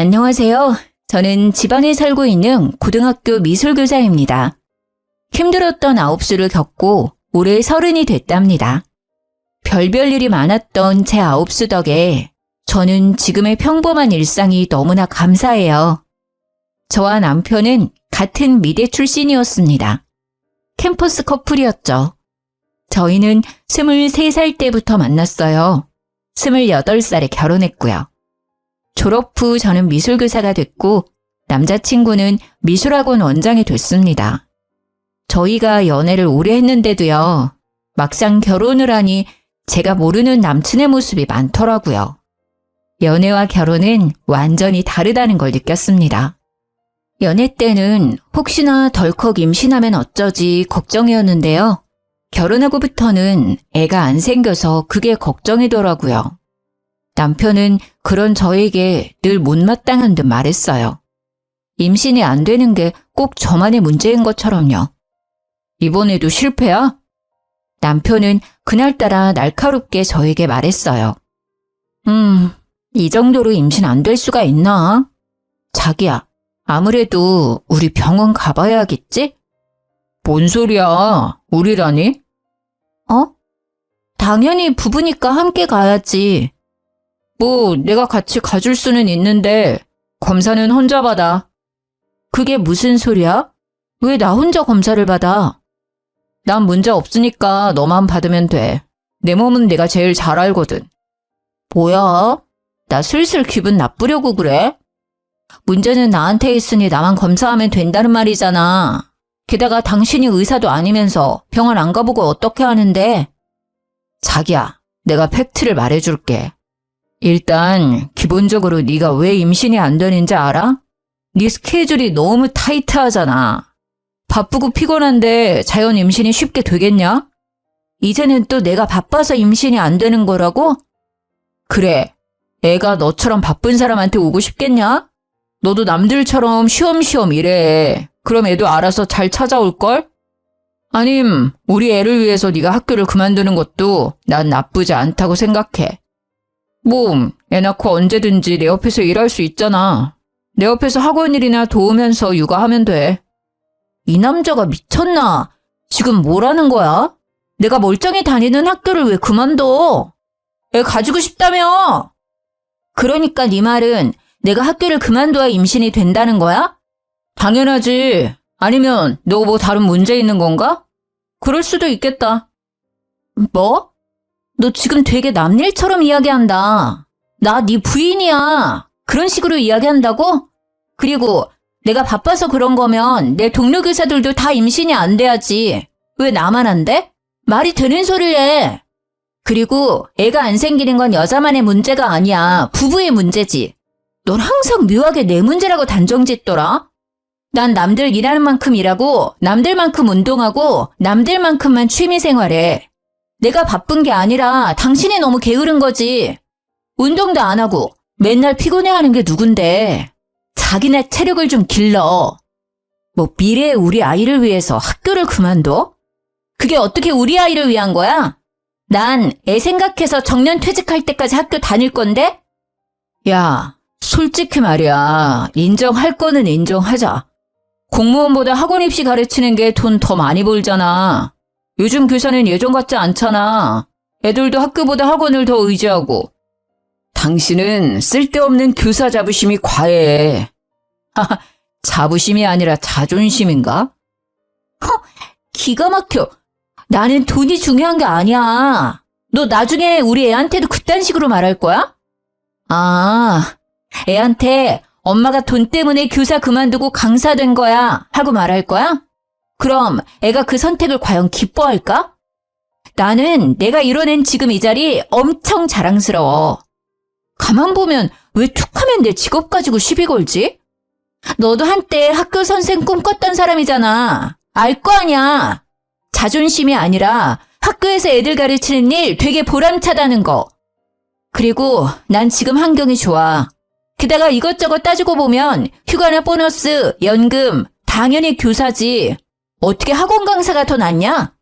안녕하세요. 저는 지방에 살고 있는 고등학교 미술교사입니다. 힘들었던 아홉수를 겪고 올해 30이 됐답니다. 별별 일이 많았던 제 아홉수 덕에 저는 지금의 평범한 일상이 너무나 감사해요. 저와 남편은 같은 미대 출신이었습니다. 캠퍼스 커플이었죠. 저희는 23살 때부터 만났어요. 28살에 결혼했고요. 졸업 후 저는 미술교사가 됐고 남자친구는 미술학원 원장이 됐습니다. 저희가 연애를 오래 했는데도요. 막상 결혼을 하니 제가 모르는 남친의 모습이 많더라고요. 연애와 결혼은 완전히 다르다는 걸 느꼈습니다. 연애 때는 혹시나 덜컥 임신하면 어쩌지 걱정이었는데요. 결혼하고부터는 애가 안 생겨서 그게 걱정이더라고요. 남편은 그런 저에게 늘 못마땅한 듯 말했어요. 임신이 안 되는 게 꼭 저만의 문제인 것처럼요. 이번에도 실패야? 남편은 그날따라 날카롭게 저에게 말했어요. 이 정도로 임신 안 될 수가 있나? 자기야, 아무래도 우리 병원 가봐야겠지? 뭔 소리야? 우리라니? 당연히 부부니까 함께 가야지. 뭐 내가 같이 가줄 수는 있는데 검사는 혼자 받아. 그게 무슨 소리야? 왜 나 혼자 검사를 받아? 난 문제 없으니까 너만 받으면 돼. 내 몸은 내가 제일 잘 알거든. 뭐야? 나 슬슬 기분 나쁘려고 그래? 문제는 나한테 있으니 나만 검사하면 된다는 말이잖아. 게다가 당신이 의사도 아니면서 병원 안 가보고 어떻게 하는데? 자기야, 내가 팩트를 말해줄게. 일단 기본적으로 네가 왜 임신이 안 되는지 알아? 네 스케줄이 너무 타이트하잖아. 바쁘고 피곤한데 자연 임신이 쉽게 되겠냐? 이제는 또 내가 바빠서 임신이 안 되는 거라고? 그래, 애가 너처럼 바쁜 사람한테 오고 싶겠냐? 너도 남들처럼 쉬엄쉬엄 일해. 그럼 애도 알아서 잘 찾아올걸? 아님 우리 애를 위해서 네가 학교를 그만두는 것도 난 나쁘지 않다고 생각해. 애 낳고 언제든지 내 옆에서 일할 수 있잖아. 내 옆에서 학원 일이나 도우면서 육아하면 돼. 이 남자가 미쳤나? 지금 뭐라는 거야? 내가 멀쩡히 다니는 학교를 왜 그만둬? 애 가지고 싶다며? 그러니까 네 말은 내가 학교를 그만둬야 임신이 된다는 거야? 당연하지. 아니면 너 뭐 다른 문제 있는 건가? 그럴 수도 있겠다. 뭐? 너 지금 되게 남일처럼 이야기한다. 나 네 부인이야. 그런 식으로 이야기한다고? 그리고 내가 바빠서 그런 거면 내 동료 교사들도 다 임신이 안 돼야지. 왜 나만 안 돼? 말이 되는 소리를 해. 그리고 애가 안 생기는 건 여자만의 문제가 아니야. 부부의 문제지. 넌 항상 묘하게 내 문제라고 단정짓더라. 난 남들 일하는 만큼 일하고 남들만큼 운동하고 남들만큼만 취미생활해. 내가 바쁜 게 아니라 당신이 너무 게으른 거지. 운동도 안 하고 맨날 피곤해하는 게 누군데. 자기네 체력을 좀 길러. 미래의 우리 아이를 위해서 학교를 그만둬? 그게 어떻게 우리 아이를 위한 거야? 난 애 생각해서 정년 퇴직할 때까지 학교 다닐 건데? 야, 솔직히 말이야. 인정할 거는 인정하자. 공무원보다 학원 입시 가르치는 게 돈 더 많이 벌잖아. 요즘 교사는 예전 같지 않잖아. 애들도 학교보다 학원을 더 의지하고. 당신은 쓸데없는 교사 자부심이 과해. 자부심이 아니라 자존심인가? 기가 막혀. 나는 돈이 중요한 게 아니야. 너 나중에 우리 애한테도 그딴 식으로 말할 거야? 애한테 엄마가 돈 때문에 교사 그만두고 강사 된 거야 하고 말할 거야? 그럼 애가 그 선택을 과연 기뻐할까? 나는 내가 이뤄낸 지금 이 자리 엄청 자랑스러워. 가만 보면 왜 툭하면 내 직업 가지고 시비 걸지? 너도 한때 학교 선생 꿈꿨던 사람이잖아. 알 거 아니야. 자존심이 아니라 학교에서 애들 가르치는 일 되게 보람차다는 거. 그리고 난 지금 환경이 좋아. 게다가 이것저것 따지고 보면 휴가나 보너스, 연금, 당연히 교사지. 어떻게 학원 강사가 더 낫냐?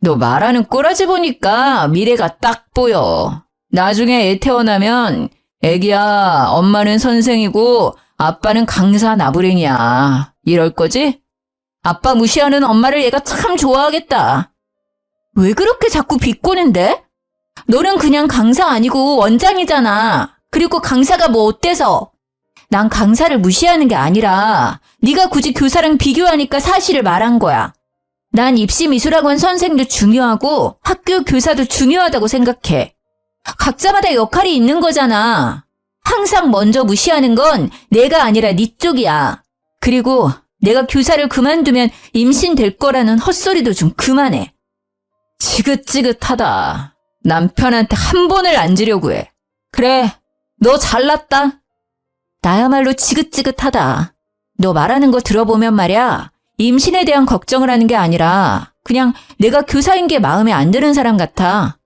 너 말하는 꼬라지 보니까 미래가 딱 보여. 나중에 애 태어나면 애기야, 엄마는 선생이고 아빠는 강사 나부랭이야. 이럴 거지? 아빠 무시하는 엄마를 얘가 참 좋아하겠다. 왜 그렇게 자꾸 비꼬는데? 너는 그냥 강사 아니고 원장이잖아. 그리고 강사가 뭐 어때서? 난 강사를 무시하는 게 아니라 네가 굳이 교사랑 비교하니까 사실을 말한 거야. 난 입시미술학원 선생도 중요하고 학교 교사도 중요하다고 생각해. 각자마다 역할이 있는 거잖아. 항상 먼저 무시하는 건 내가 아니라 네 쪽이야. 그리고 내가 교사를 그만두면 임신될 거라는 헛소리도 좀 그만해. 지긋지긋하다. 남편한테 한 번을 앉으려고 해. 그래, 너 잘났다. 나야말로 지긋지긋하다. 너 말하는 거 들어보면 말이야. 임신에 대한 걱정을 하는 게 아니라 그냥 내가 교사인 게 마음에 안 드는 사람 같아.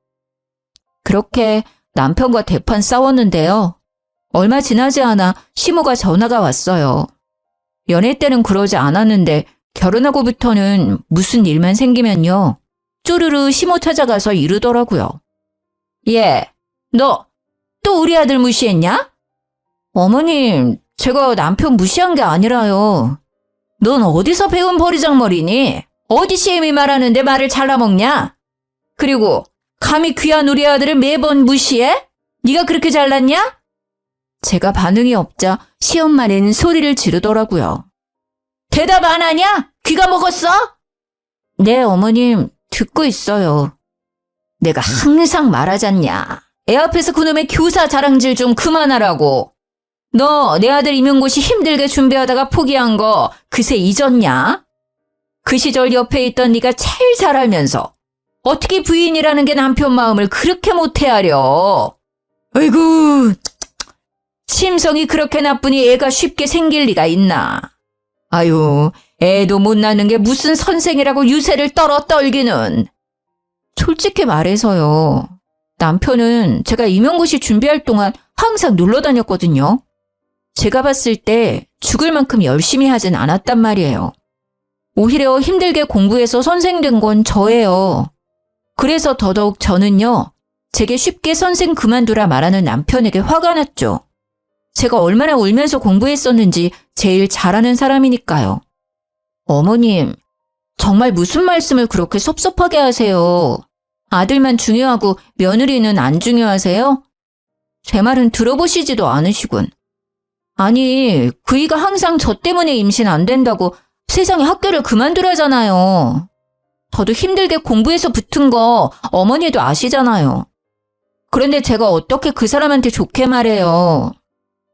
그렇게 남편과 대판 싸웠는데요. 얼마 지나지 않아 시모가 전화가 왔어요. 연애 때는 그러지 않았는데 결혼하고부터는 무슨 일만 생기면요. 쪼르르 시모 찾아가서 이르더라고요. 예, 너 또 우리 아들 무시했냐? 어머님, 제가 남편 무시한 게 아니라요. 넌 어디서 배운 버리장머리니? 어디 시엠이 말하는데 말을 잘라먹냐? 그리고 감히 귀한 우리 아들을 매번 무시해? 네가 그렇게 잘났냐? 제가 반응이 없자 시엄마는 소리를 지르더라고요. 대답 안 하냐? 귀가 먹었어? 네, 어머님, 듣고 있어요. 내가 항상 말하잖냐. 애 앞에서 그놈의 교사 자랑질 좀 그만하라고. 너 내 아들 임용고시 힘들게 준비하다가 포기한 거 그새 잊었냐? 그 시절 옆에 있던 네가 제일 잘 알면서 어떻게 부인이라는 게 남편 마음을 그렇게 못 헤아려. 아이고, 심성이 그렇게 나쁘니 애가 쉽게 생길 리가 있나. 아유, 애도 못 낳는 게 무슨 선생이라고 유세를 떨기는. 솔직히 말해서요. 남편은 제가 임용고시 준비할 동안 항상 놀러 다녔거든요. 제가 봤을 때 죽을 만큼 열심히 하진 않았단 말이에요. 오히려 힘들게 공부해서 선생 된 건 저예요. 그래서 더더욱 저는요, 제게 쉽게 선생 그만두라 말하는 남편에게 화가 났죠. 제가 얼마나 울면서 공부했었는지 제일 잘하는 사람이니까요. 어머님, 정말 무슨 말씀을 그렇게 섭섭하게 하세요? 아들만 중요하고 며느리는 안 중요하세요? 제 말은 들어보시지도 않으시군. 아니, 그이가 항상 저 때문에 임신 안 된다고 세상에 학교를 그만두라잖아요. 저도 힘들게 공부해서 붙은 거 어머니도 아시잖아요. 그런데 제가 어떻게 그 사람한테 좋게 말해요.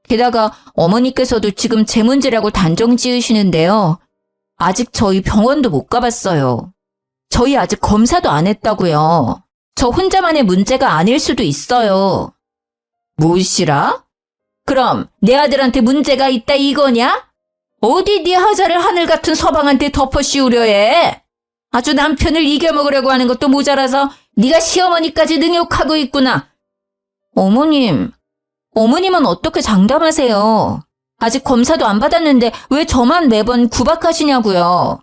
게다가 어머니께서도 지금 제 문제라고 단정 지으시는데요. 아직 저희 병원도 못 가봤어요. 저희 아직 검사도 안 했다고요. 저 혼자만의 문제가 아닐 수도 있어요. 무엇이라? 그럼 내 아들한테 문제가 있다 이거냐? 어디 네 하자를 하늘 같은 서방한테 덮어 씌우려 해? 아주 남편을 이겨먹으려고 하는 것도 모자라서 네가 시어머니까지 능욕하고 있구나. 어머님은 어떻게 장담하세요? 아직 검사도 안 받았는데 왜 저만 매번 구박하시냐고요.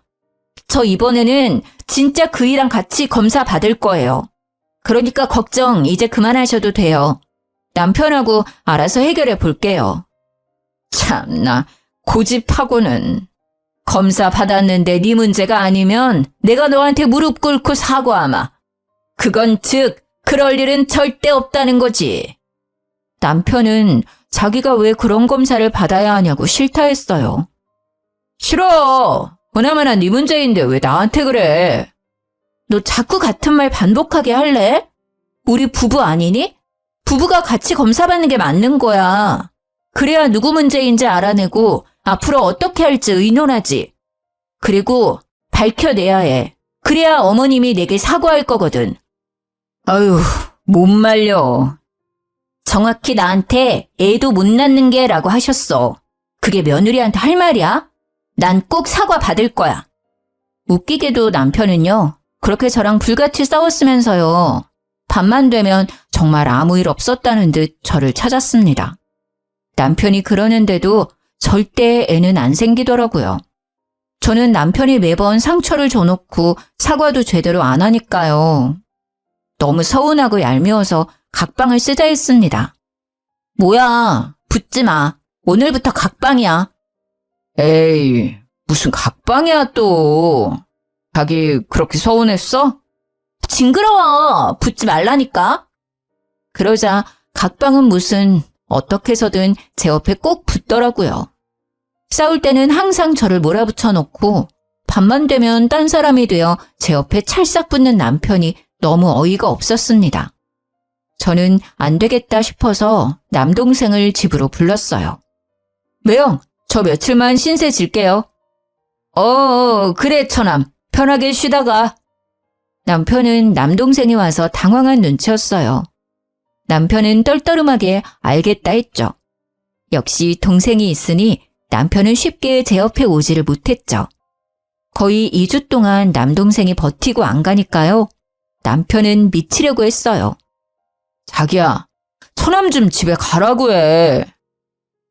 저 이번에는 진짜 그이랑 같이 검사 받을 거예요. 그러니까 걱정 이제 그만하셔도 돼요. 남편하고 알아서 해결해 볼게요. 참나, 고집하고는. 검사 받았는데 네 문제가 아니면 내가 너한테 무릎 꿇고 사과하마. 그건 즉 그럴 일은 절대 없다는 거지. 남편은 자기가 왜 그런 검사를 받아야 하냐고 싫다 했어요. 싫어. 그나마나 네 문제인데 왜 나한테 그래? 너 자꾸 같은 말 반복하게 할래? 우리 부부 아니니? 부부가 같이 검사 받는 게 맞는 거야. 그래야 누구 문제인지 알아내고 앞으로 어떻게 할지 의논하지. 그리고 밝혀내야 해. 그래야 어머님이 내게 사과할 거거든. 아유, 못 말려. 정확히 나한테 애도 못 낳는 게 라고 하셨어. 그게 며느리한테 할 말이야? 난 꼭 사과 받을 거야. 웃기게도 남편은요, 그렇게 저랑 불같이 싸웠으면서요, 밤만 되면 정말 아무 일 없었다는 듯 저를 찾았습니다. 남편이 그러는데도 절대 애는 안 생기더라고요. 저는 남편이 매번 상처를 줘놓고 사과도 제대로 안 하니까요. 너무 서운하고 얄미워서 각방을 쓰자 했습니다. 뭐야, 붙지 마. 오늘부터 각방이야. 에이, 무슨 각방이야 또. 자기 그렇게 서운했어? 징그러워. 붙지 말라니까. 그러자 각방은 무슨 어떻게 해서든 제 옆에 꼭 붙더라고요. 싸울 때는 항상 저를 몰아붙여 놓고 밤만 되면 딴 사람이 되어 제 옆에 찰싹 붙는 남편이 너무 어이가 없었습니다. 저는 안 되겠다 싶어서 남동생을 집으로 불렀어요. 매영, 저 며칠만 신세 질게요. 그래 처남. 편하게 쉬다가. 남편은 남동생이 와서 당황한 눈치였어요. 남편은 떨떠름하게 알겠다 했죠. 역시 동생이 있으니 남편은 쉽게 제 옆에 오지를 못했죠. 거의 2주 동안 남동생이 버티고 안 가니까요. 남편은 미치려고 했어요. 자기야, 처남 좀 집에 가라고 해.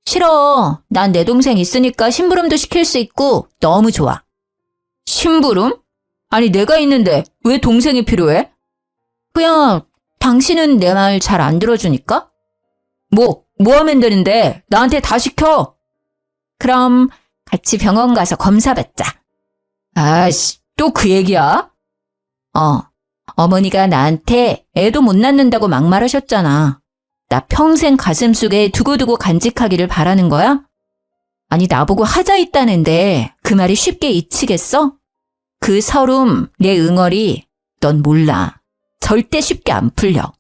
싫어. 난 내 동생 있으니까 심부름도 시킬 수 있고 너무 좋아. 심부름? 아니 내가 있는데 왜 동생이 필요해? 그냥 당신은 내 말 잘 안 들어주니까? 뭐 하면 되는데 나한테 다 시켜. 그럼 같이 병원 가서 검사 받자. 아이씨, 또 그 얘기야? 어머니가 나한테 애도 못 낳는다고 막말하셨잖아. 나 평생 가슴속에 두고두고 간직하기를 바라는 거야? 아니 나보고 하자 있다는데 그 말이 쉽게 잊히겠어? 그 서름, 내 응어리 넌 몰라. 절대 쉽게 안 풀려.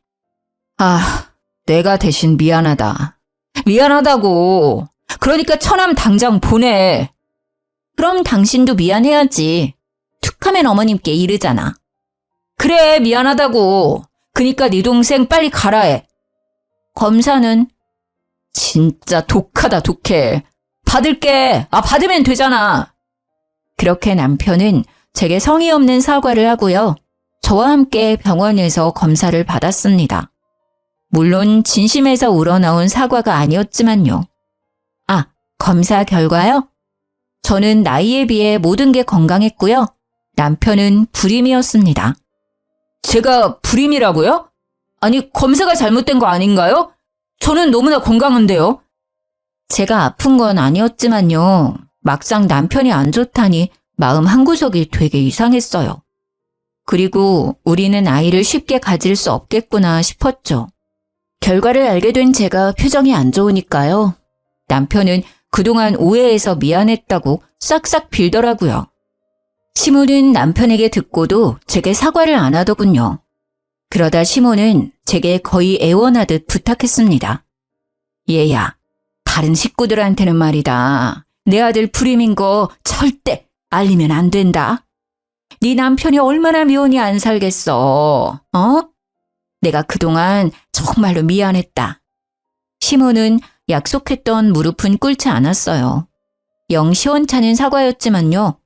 내가 대신 미안하다. 미안하다고. 그러니까 처남 당장 보내. 그럼 당신도 미안해야지. 툭하면 어머님께 이르잖아. 그래, 미안하다고. 그니까 네 동생 빨리 가라 해. 검사는? 진짜 독하다, 독해. 받을게. 받으면 되잖아. 그렇게 남편은 제게 성의 없는 사과를 하고요. 저와 함께 병원에서 검사를 받았습니다. 물론 진심에서 우러나온 사과가 아니었지만요. 검사 결과요? 저는 나이에 비해 모든 게 건강했고요. 남편은 불임이었습니다. 제가 불임이라고요? 아니, 검사가 잘못된 거 아닌가요? 저는 너무나 건강한데요. 제가 아픈 건 아니었지만요. 막상 남편이 안 좋다니 마음 한구석이 되게 이상했어요. 그리고 우리는 아이를 쉽게 가질 수 없겠구나 싶었죠. 결과를 알게 된 제가 표정이 안 좋으니까요. 남편은 그동안 오해해서 미안했다고 싹싹 빌더라고요. 시모는 남편에게 듣고도 제게 사과를 안 하더군요. 그러다 시모는 제게 거의 애원하듯 부탁했습니다. 얘야, 다른 식구들한테는 말이다. 내 아들 불임인 거 절대 알리면 안 된다. 네 남편이 얼마나 미운이 안 살겠어. 내가 그동안 정말로 미안했다. 시모는 약속했던 무릎은 꿇지 않았어요. 영 시원찮은 사과였지만요.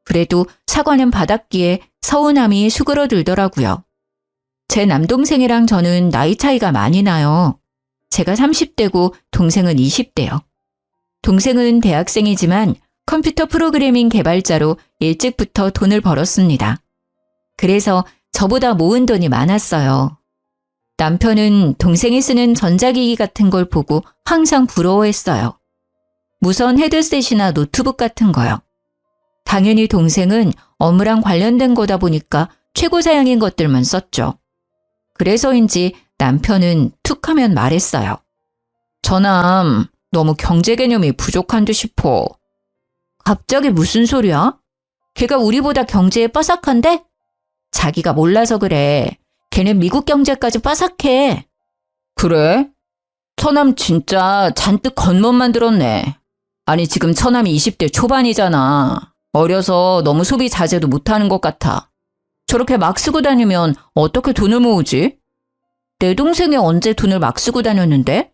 그래도 사과는 받았기에 서운함이 수그러들더라고요. 제 남동생이랑 저는 나이 차이가 많이 나요. 제가 30대고 동생은 20대요. 동생은 대학생이지만 컴퓨터 프로그래밍 개발자로 일찍부터 돈을 벌었습니다. 그래서 저보다 모은 돈이 많았어요. 남편은 동생이 쓰는 전자기기 같은 걸 보고 항상 부러워했어요. 무선 헤드셋이나 노트북 같은 거요. 당연히 동생은 업무랑 관련된 거다 보니까 최고 사양인 것들만 썼죠. 그래서인지 남편은 툭 하면 말했어요. 저남 너무 경제 개념이 부족한 듯 싶어. 갑자기 무슨 소리야? 걔가 우리보다 경제에 빠삭한데? 자기가 몰라서 그래. 걔는 미국 경제까지 빠삭해. 그래? 처남 진짜 잔뜩 겉멋만 들었네. 아니 지금 처남이 20대 초반이잖아. 어려서 너무 소비 자제도 못하는 것 같아. 저렇게 막 쓰고 다니면 어떻게 돈을 모으지? 내 동생이 언제 돈을 막 쓰고 다녔는데?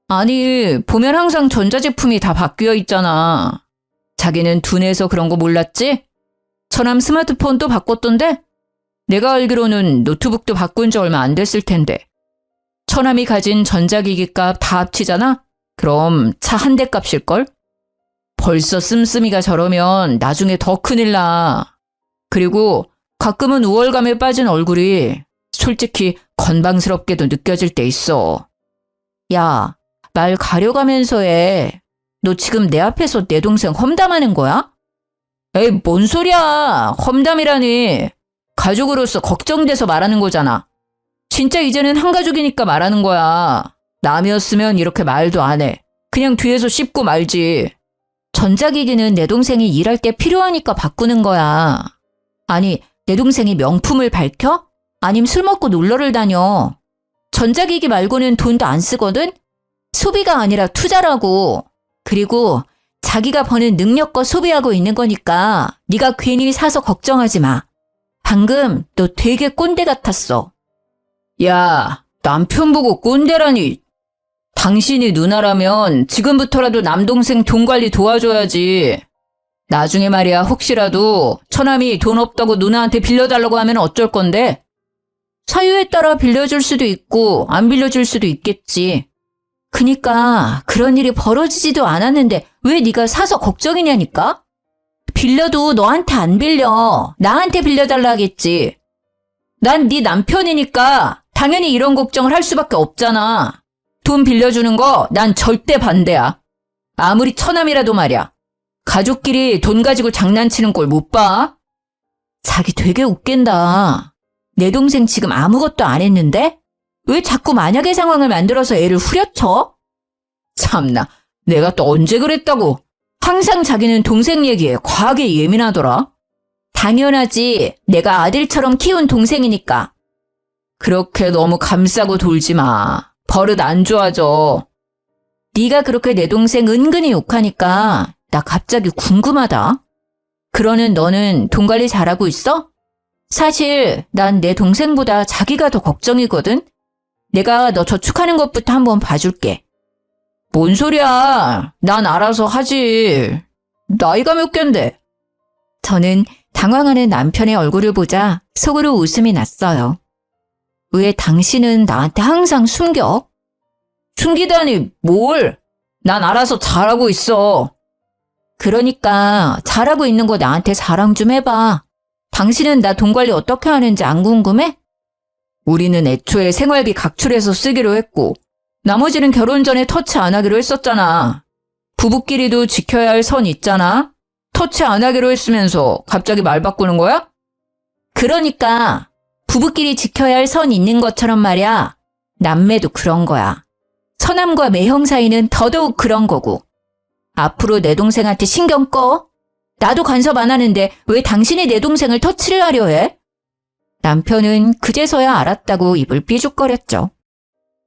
아니 보면 항상 전자제품이 다 바뀌어 있잖아. 자기는 둔해서 그런 거 몰랐지? 처남 스마트폰도 바꿨던데? 내가 알기로는 노트북도 바꾼 지 얼마 안 됐을 텐데. 처남이 가진 전자기기 값 다 합치잖아? 그럼 차 한 대 값일걸? 벌써 씀씀이가 저러면 나중에 더 큰일 나. 그리고 가끔은 우월감에 빠진 얼굴이 솔직히 건방스럽게도 느껴질 때 있어. 야, 말 가려가면서 해. 너 지금 내 앞에서 내 동생 험담하는 거야? 에이, 뭔 소리야. 험담이라니. 가족으로서 걱정돼서 말하는 거잖아. 진짜 이제는 한 가족이니까 말하는 거야. 남이었으면 이렇게 말도 안 해. 그냥 뒤에서 씹고 말지. 전자기기는 내 동생이 일할 때 필요하니까 바꾸는 거야. 아니, 내 동생이 명품을 밝혀? 아님 술 먹고 놀러를 다녀. 전자기기 말고는 돈도 안 쓰거든? 소비가 아니라 투자라고. 그리고 자기가 버는 능력껏 소비하고 있는 거니까 네가 괜히 사서 걱정하지 마. 방금 너 되게 꼰대 같았어. 야, 남편 보고 꼰대라니. 당신이 누나라면 지금부터라도 남동생 돈 관리 도와줘야지. 나중에 말이야, 혹시라도 처남이 돈 없다고 누나한테 빌려달라고 하면 어쩔 건데? 사유에 따라 빌려줄 수도 있고 안 빌려줄 수도 있겠지. 그니까 그런 일이 벌어지지도 않았는데 왜 네가 사서 걱정이냐니까? 빌려도 너한테 안 빌려. 나한테 빌려달라 하겠지. 난 네 남편이니까 당연히 이런 걱정을 할 수밖에 없잖아. 돈 빌려주는 거 난 절대 반대야. 아무리 처남이라도 말이야. 가족끼리 돈 가지고 장난치는 꼴 못 봐? 자기 되게 웃긴다. 내 동생 지금 아무것도 안 했는데? 왜 자꾸 만약의 상황을 만들어서 애를 후려쳐? 참나, 내가 또 언제 그랬다고. 항상 자기는 동생 얘기에 과하게 예민하더라. 당연하지. 내가 아들처럼 키운 동생이니까. 그렇게 너무 감싸고 돌지 마. 버릇 안 좋아져. 네가 그렇게 내 동생 은근히 욕하니까 나 갑자기 궁금하다. 그러는 너는 돈 관리 잘하고 있어? 사실 난 내 동생보다 자기가 더 걱정이거든. 내가 너 저축하는 것부터 한번 봐줄게. 뭔 소리야. 난 알아서 하지. 나이가 몇 갠데. 저는 당황하는 남편의 얼굴을 보자 속으로 웃음이 났어요. 왜 당신은 나한테 항상 숨겨? 숨기다니 뭘? 난 알아서 잘하고 있어. 그러니까 잘하고 있는 거 나한테 자랑 좀 해봐. 당신은 나 돈 관리 어떻게 하는지 안 궁금해? 우리는 애초에 생활비 각출해서 쓰기로 했고 나머지는 결혼 전에 터치 안 하기로 했었잖아. 부부끼리도 지켜야 할 선 있잖아. 터치 안 하기로 했으면서 갑자기 말 바꾸는 거야? 그러니까 부부끼리 지켜야 할 선 있는 것처럼 말이야. 남매도 그런 거야. 처남과 매형 사이는 더더욱 그런 거고. 앞으로 내 동생한테 신경 꺼. 나도 간섭 안 하는데 왜 당신이 내 동생을 터치를 하려 해? 남편은 그제서야 알았다고 입을 삐죽거렸죠.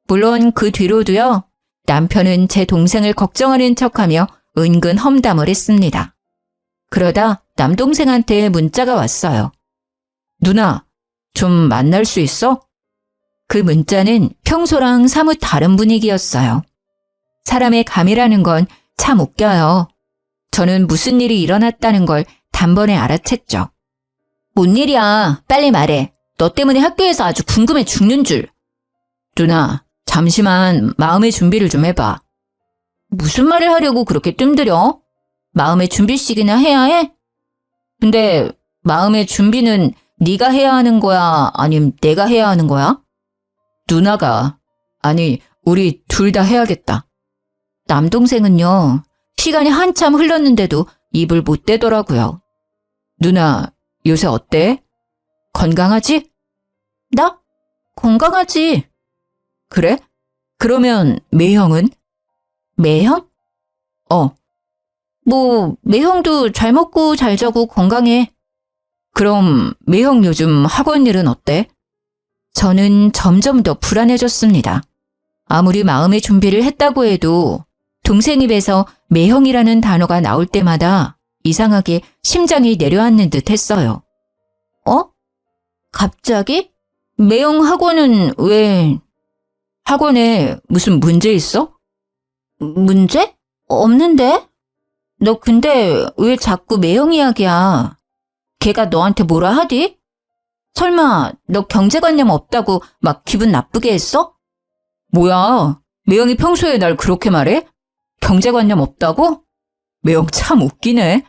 물론 그 뒤로도요. 남편은 제 동생을 걱정하는 척하며 은근 험담을 했습니다. 그러다 남동생한테 문자가 왔어요. 누나, 좀 만날 수 있어? 그 문자는 평소랑 사뭇 다른 분위기였어요. 사람의 감이라는 건 참 웃겨요. 저는 무슨 일이 일어났다는 걸 단번에 알아챘죠. 뭔 일이야? 빨리 말해. 너 때문에 학교에서 아주 궁금해 죽는 줄. 누나, 잠시만 마음의 준비를 좀 해봐. 무슨 말을 하려고 그렇게 뜸들여? 마음의 준비씩이나 해야 해? 근데 마음의 준비는 네가 해야 하는 거야? 아님 내가 해야 하는 거야? 누나가. 아니, 우리 둘 다 해야겠다. 남동생은요. 시간이 한참 흘렀는데도 입을 못 대더라고요. 누나, 요새 어때? 건강하지? 나? 건강하지. 그래? 그러면 매형은? 매형? 매형도 잘 먹고 잘 자고 건강해. 그럼 매형 요즘 학원 일은 어때? 저는 점점 더 불안해졌습니다. 아무리 마음의 준비를 했다고 해도 동생 입에서 매형이라는 단어가 나올 때마다 이상하게 심장이 내려앉는 듯 했어요. 갑자기? 매형 학원은 왜? 학원에 무슨 문제 있어? 문제? 없는데? 너 근데 왜 자꾸 매형 이야기야? 걔가 너한테 뭐라 하디? 설마 너 경제관념 없다고 막 기분 나쁘게 했어? 뭐야, 매형이 평소에 날 그렇게 말해? 경제관념 없다고? 매형 참 웃기네.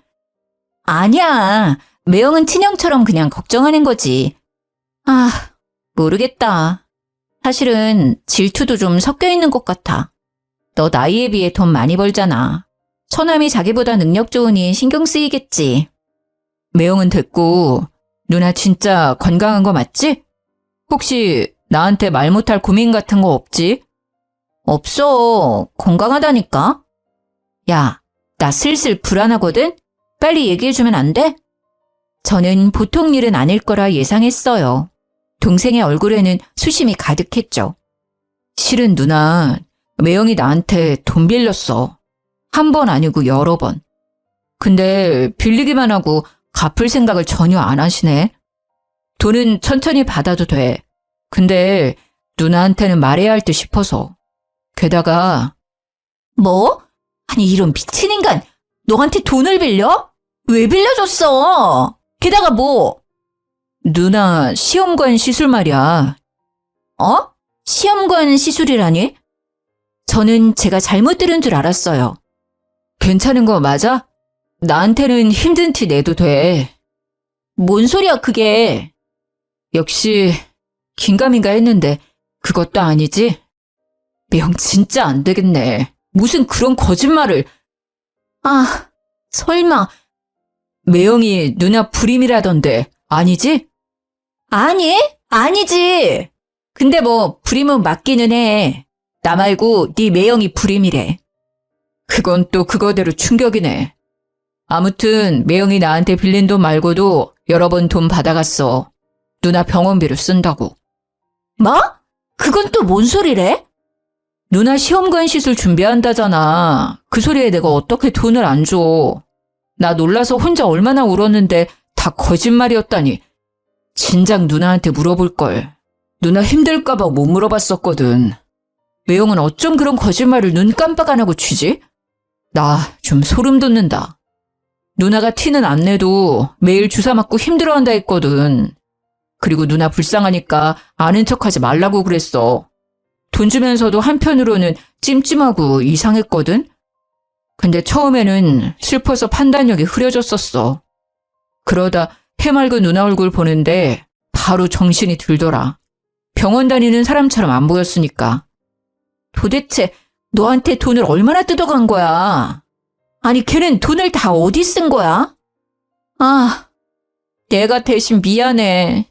아니야, 매형은 친형처럼 그냥 걱정하는 거지. 모르겠다. 사실은 질투도 좀 섞여 있는 것 같아. 너 나이에 비해 돈 많이 벌잖아. 처남이 자기보다 능력 좋으니 신경 쓰이겠지. 매형은 됐고 누나 진짜 건강한 거 맞지? 혹시 나한테 말 못할 고민 같은 거 없지? 없어. 건강하다니까. 야, 나 슬슬 불안하거든? 빨리 얘기해주면 안 돼? 저는 보통 일은 아닐 거라 예상했어요. 동생의 얼굴에는 수심이 가득했죠. 실은 누나, 매형이 나한테 돈 빌렸어. 한 번 아니고 여러 번. 근데 빌리기만 하고 갚을 생각을 전혀 안 하시네. 돈은 천천히 받아도 돼. 근데 누나한테는 말해야 할 듯 싶어서. 게다가 뭐? 아니 이런 미친 인간, 너한테 돈을 빌려? 왜 빌려줬어? 게다가 뭐? 누나 시험관 시술 말이야. 어? 시험관 시술이라니? 저는 제가 잘못 들은 줄 알았어요. 괜찮은 거 맞아? 나한테는 힘든 티 내도 돼. 뭔 소리야 그게. 역시 긴가민가 했는데 그것도 아니지? 매형 진짜 안 되겠네. 무슨 그런 거짓말을. 아, 설마. 매형이 누나 불임이라던데 아니지? 아니, 아니지. 근데 뭐 불임은 맞기는 해. 나 말고 네 매형이 불임이래. 그건 또 그거대로 충격이네. 아무튼 매형이 나한테 빌린 돈 말고도 여러 번 돈 받아갔어. 누나 병원비로 쓴다고. 뭐? 그건 또 뭔 소리래? 누나 시험관 시술 준비한다잖아. 그 소리에 내가 어떻게 돈을 안 줘. 나 놀라서 혼자 얼마나 울었는데 다 거짓말이었다니. 진작 누나한테 물어볼걸. 누나 힘들까봐 못 물어봤었거든. 매형은 어쩜 그런 거짓말을 눈 깜빡 안 하고 치지? 나 좀 소름 돋는다. 누나가 티는 안 내도 매일 주사 맞고 힘들어한다 했거든. 그리고 누나 불쌍하니까 아는 척하지 말라고 그랬어. 돈 주면서도 한편으로는 찜찜하고 이상했거든. 근데 처음에는 슬퍼서 판단력이 흐려졌었어. 그러다 해맑은 누나 얼굴 보는데 바로 정신이 들더라. 병원 다니는 사람처럼 안 보였으니까. 도대체 너한테 돈을 얼마나 뜯어간 거야? 아니 걔는 돈을 다 어디 쓴 거야? 아, 내가 대신 미안해.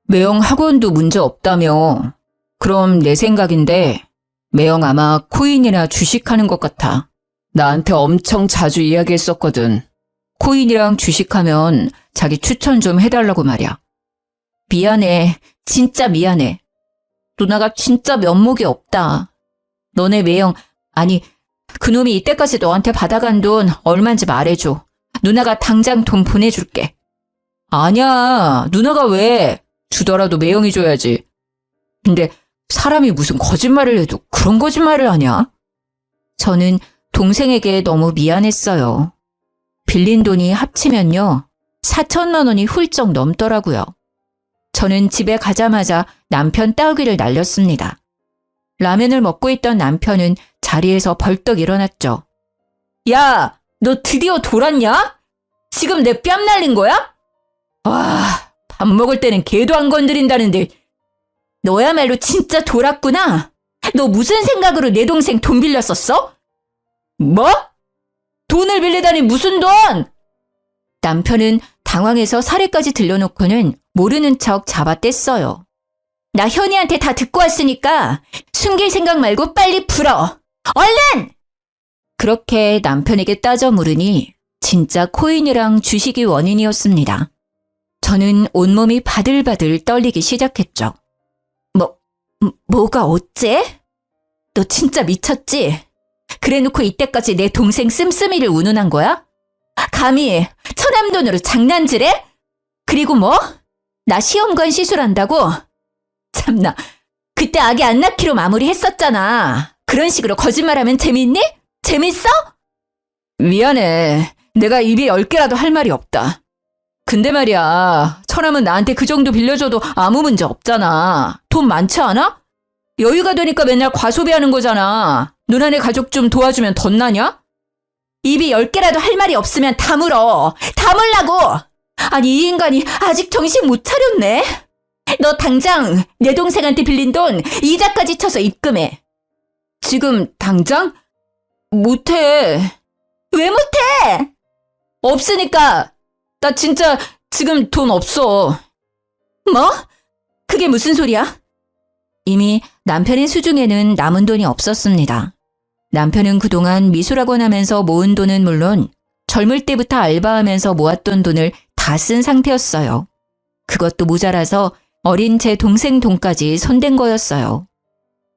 매형 학원도 문제 없다며. 그럼 내 생각인데 매형 아마 코인이나 주식하는 것 같아. 나한테 엄청 자주 이야기했었거든. 코인이랑 주식하면 자기 추천 좀 해달라고 말이야. 미안해. 진짜 미안해. 누나가 진짜 면목이 없다. 너네 매형, 아니 그놈이 이때까지 너한테 받아간 돈 얼마인지 말해줘. 누나가 당장 돈 보내줄게. 아니야. 누나가 왜? 주더라도 매형이 줘야지. 근데 사람이 무슨 거짓말을 해도 그런 거짓말을 하냐? 저는 동생에게 너무 미안했어요. 빌린 돈이 합치면요. 4천만 원이 훌쩍 넘더라고요. 저는 집에 가자마자 남편 따귀를 날렸습니다. 라면을 먹고 있던 남편은 자리에서 벌떡 일어났죠. 야, 너 드디어 돌았냐? 지금 내 뺨 날린 거야? 와, 밥 먹을 때는 개도 안 건드린다는데 너야말로 진짜 돌았구나. 너 무슨 생각으로 내 동생 돈 빌렸었어? 뭐? 돈을 빌리다니 무슨 돈? 남편은 당황해서 사례까지 들려놓고는 모르는 척 잡아뗐어요. 나 현이한테 다 듣고 왔으니까 숨길 생각 말고 빨리 풀어. 얼른! 그렇게 남편에게 따져 물으니 진짜 코인이랑 주식이 원인이었습니다. 저는 온몸이 바들바들 떨리기 시작했죠. 뭐가 어째? 너 진짜 미쳤지? 그래놓고 이때까지 내 동생 씀씀이를 운운한 거야? 감히 처남 돈으로 장난질해? 그리고 뭐? 나 시험관 시술한다고? 참나, 그때 아기 안 낳기로 마무리했었잖아. 그런 식으로 거짓말하면 재밌니? 재밌어? 미안해. 내가 입이 10개라도 할 말이 없다. 근데 말이야, 처남은 나한테 그 정도 빌려줘도 아무 문제 없잖아. 돈 많지 않아? 여유가 되니까 맨날 과소비하는 거잖아. 누나네 가족 좀 도와주면 덧나냐? 입이 10개라도 할 말이 없으면 다물어. 다물라고! 아니 이 인간이 아직 정신 못 차렸네. 너 당장 내 동생한테 빌린 돈 이자까지 쳐서 입금해. 지금 당장? 못해. 왜 못해? 없으니까. 나 진짜 지금 돈 없어. 뭐? 그게 무슨 소리야? 이미 남편의 수중에는 남은 돈이 없었습니다. 남편은 그동안 미술학원 하면서 모은 돈은 물론 젊을 때부터 알바하면서 모았던 돈을 다 쓴 상태였어요. 그것도 모자라서 어린 제 동생 돈까지 손댄 거였어요.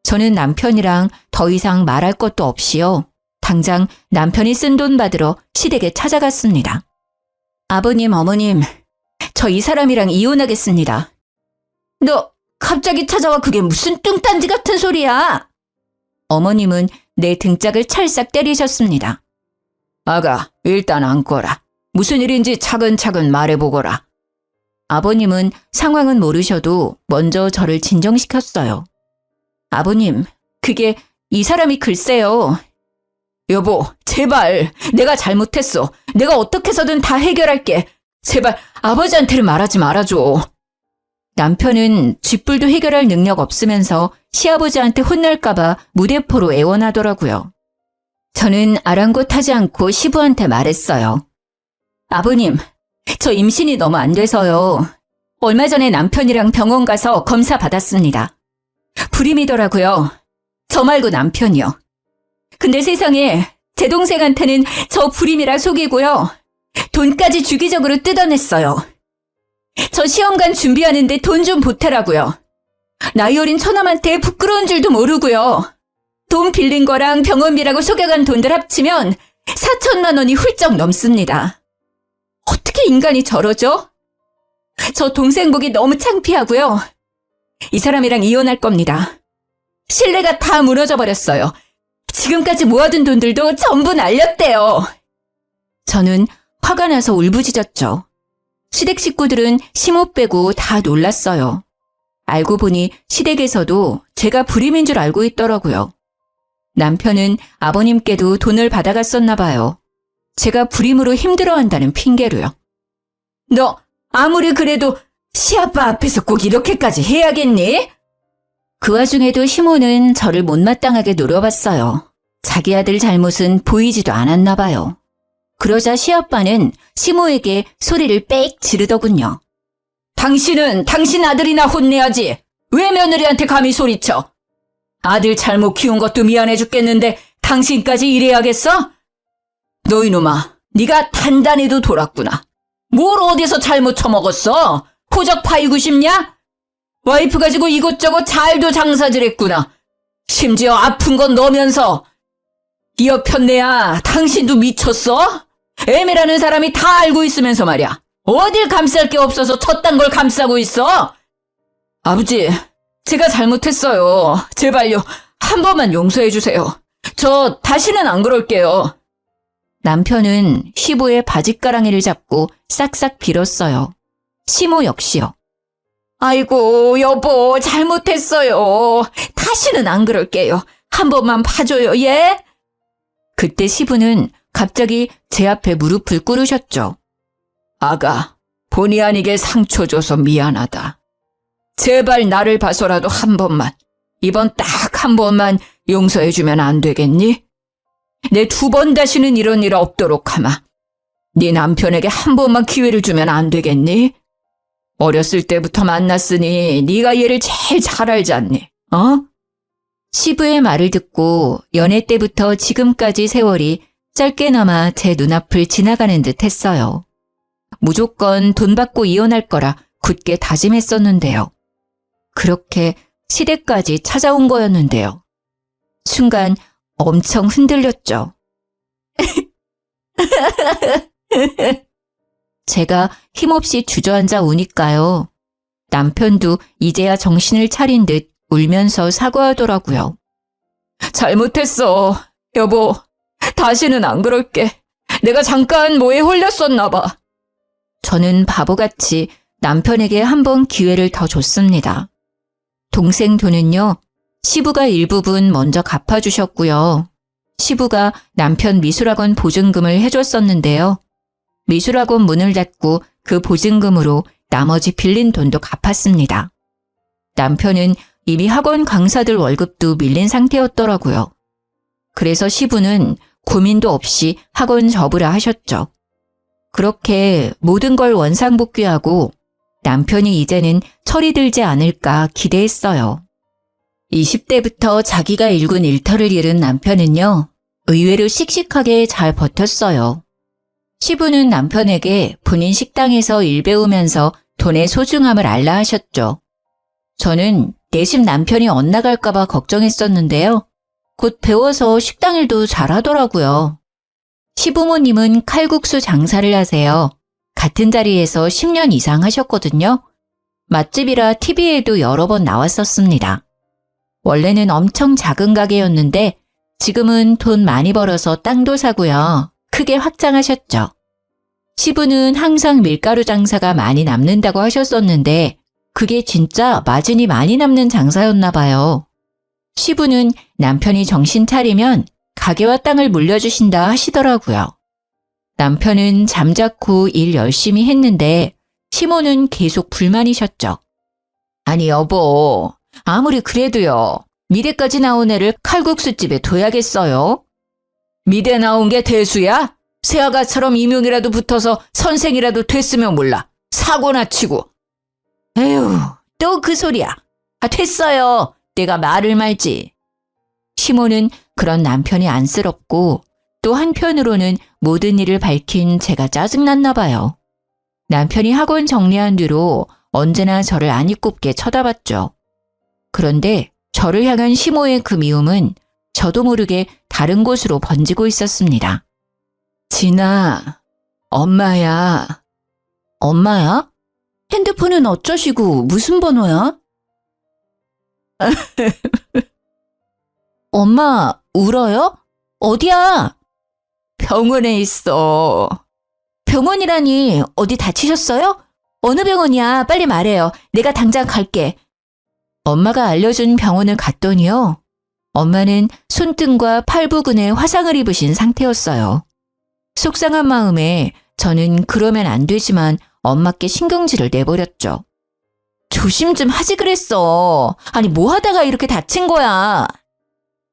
저는 남편이랑 더 이상 말할 것도 없이요. 당장 남편이 쓴 돈 받으러 시댁에 찾아갔습니다. 아버님, 어머님, 저 이 사람이랑 이혼하겠습니다. 너 갑자기 찾아와 그게 무슨 뚱딴지 같은 소리야? 어머님은 내 등짝을 찰싹 때리셨습니다. 아가, 일단 앉거라. 무슨 일인지 차근차근 말해보거라. 아버님은 상황은 모르셔도 먼저 저를 진정시켰어요. 아버님, 그게 이 사람이 글쎄요. 여보, 제발 내가 잘못했어. 내가 어떻게 해서든 다 해결할게. 제발 아버지한테는 말하지 말아줘. 남편은 쥐뿔도 해결할 능력 없으면서 시아버지한테 혼날까봐 무대포로 애원하더라고요. 저는 아랑곳하지 않고 시부한테 말했어요. 아버님, 저 임신이 너무 안 돼서요. 얼마 전에 남편이랑 병원 가서 검사 받았습니다. 불임이더라고요. 저 말고 남편이요. 근데 세상에 제 동생한테는 저 불임이라 속이고요. 돈까지 주기적으로 뜯어냈어요. 저 시험관 준비하는데 돈 좀 보태라고요. 나이 어린 처남한테 부끄러운 줄도 모르고요. 돈 빌린 거랑 병원비라고 속여간 돈들 합치면 4천만 원이 훌쩍 넘습니다. 어떻게 인간이 저러죠? 저 동생 보기 너무 창피하고요. 이 사람이랑 이혼할 겁니다. 신뢰가 다 무너져 버렸어요. 지금까지 모아둔 돈들도 전부 날렸대요. 저는 화가 나서 울부짖었죠. 시댁 식구들은 시모 빼고 다 놀랐어요. 알고 보니 시댁에서도 제가 불임인 줄 알고 있더라고요. 남편은 아버님께도 돈을 받아갔었나 봐요. 제가 불임으로 힘들어한다는 핑계로요. 너 아무리 그래도 시아빠 앞에서 꼭 이렇게까지 해야겠니? 그 와중에도 시모는 저를 못마땅하게 노려봤어요. 자기 아들 잘못은 보이지도 않았나 봐요. 그러자 시아빠는 시모에게 소리를 빽 지르더군요. 당신은 당신 아들이나 혼내야지. 왜 며느리한테 감히 소리쳐? 아들 잘못 키운 것도 미안해 죽겠는데 당신까지 이래야겠어? 너 이놈아, 네가 단단히도 돌았구나. 뭘 어디서 잘못 처먹었어? 호적 파이고 싶냐? 와이프 가지고 이것저것 잘도 장사질했구나. 심지어 아픈 건 너면서. 이 여편네야, 당신도 미쳤어? 애매라는 사람이 다 알고 있으면서 말이야. 어딜 감쌀 게 없어서 저딴 걸 감싸고 있어? 아버지, 제가 잘못했어요. 제발요, 한 번만 용서해 주세요. 저 다시는 안 그럴게요. 남편은 시부의 바짓가랑이를 잡고 싹싹 빌었어요. 시모 역시요. 아이고, 여보, 잘못했어요. 다시는 안 그럴게요. 한 번만 봐줘요, 예? 그때 시부는 갑자기 제 앞에 무릎을 꿇으셨죠. 아가, 본의 아니게 상처 줘서 미안하다. 제발 나를 봐서라도 한 번만, 이번 딱 한 번만 용서해주면 안 되겠니? 내 2번 다시는 이런 일 없도록 하마. 네 남편에게 한 번만 기회를 주면 안 되겠니? 어렸을 때부터 만났으니 네가 얘를 제일 잘 알지 않니? 어? 시부의 말을 듣고 연애 때부터 지금까지 세월이 짧게나마 제 눈앞을 지나가는 듯 했어요. 무조건 돈 받고 이혼할 거라 굳게 다짐했었는데요. 그렇게 시댁까지 찾아온 거였는데요. 순간 엄청 흔들렸죠. 제가 힘없이 주저앉아 우니까요. 남편도 이제야 정신을 차린 듯 울면서 사과하더라고요. 잘못했어, 여보. 다시는 안 그럴게. 내가 잠깐 뭐에 홀렸었나 봐. 저는 바보같이 남편에게 한 번 기회를 더 줬습니다. 동생 돈은요, 시부가 일부분 먼저 갚아주셨고요. 시부가 남편 미술학원 보증금을 해줬었는데요. 미술학원 문을 닫고 그 보증금으로 나머지 빌린 돈도 갚았습니다. 남편은 이미 학원 강사들 월급도 밀린 상태였더라고요. 그래서 시부는 고민도 없이 학원 접으라 하셨죠. 그렇게 모든 걸 원상복귀하고 남편이 이제는 철이 들지 않을까 기대했어요. 20대부터 자기가 일군 일터를 잃은 남편은요, 의외로 씩씩하게 잘 버텼어요. 시부는 남편에게 본인 식당에서 일 배우면서 돈의 소중함을 알라 하셨죠. 저는 내심 남편이 엇나갈까봐 걱정했었는데요. 곧 배워서 식당 일도 잘하더라고요. 시부모님은 칼국수 장사를 하세요. 같은 자리에서 10년 이상 하셨거든요. 맛집이라 TV에도 여러 번 나왔었습니다. 원래는 엄청 작은 가게였는데 지금은 돈 많이 벌어서 땅도 사고요. 크게 확장하셨죠. 시부는 항상 밀가루 장사가 많이 남는다고 하셨었는데 그게 진짜 마진이 많이 남는 장사였나 봐요. 시부는 남편이 정신 차리면 가게와 땅을 물려주신다 하시더라고요. 남편은 잠자코 일 열심히 했는데 시모는 계속 불만이셨죠. 아니 여보, 아무리 그래도요. 미대까지 나온 애를 칼국수집에 둬야겠어요? 미대 나온 게 대수야? 새아가처럼 임용이라도 붙어서 선생이라도 됐으면 몰라. 사고나 치고. 에휴, 또 그 소리야. 됐어요. 내가 말을 말지. 시모는 그런 남편이 안쓰럽고 또 한편으로는 모든 일을 밝힌 제가 짜증났나 봐요. 남편이 학원 정리한 뒤로 언제나 저를 안입곱게 쳐다봤죠. 그런데 저를 향한 시모의 그 미움은 저도 모르게 다른 곳으로 번지고 있었습니다. 진아, 엄마야. 엄마야? 핸드폰은 어쩌시고 무슨 번호야? 엄마, 울어요? 어디야? 병원에 있어. 병원이라니 어디 다치셨어요? 어느 병원이야? 빨리 말해요. 내가 당장 갈게. 엄마가 알려준 병원을 갔더니요. 엄마는 손등과 팔 부근에 화상을 입으신 상태였어요. 속상한 마음에 저는 그러면 안 되지만 엄마께 신경질을 내버렸죠. 조심 좀 하지 그랬어. 아니 뭐 하다가 이렇게 다친 거야.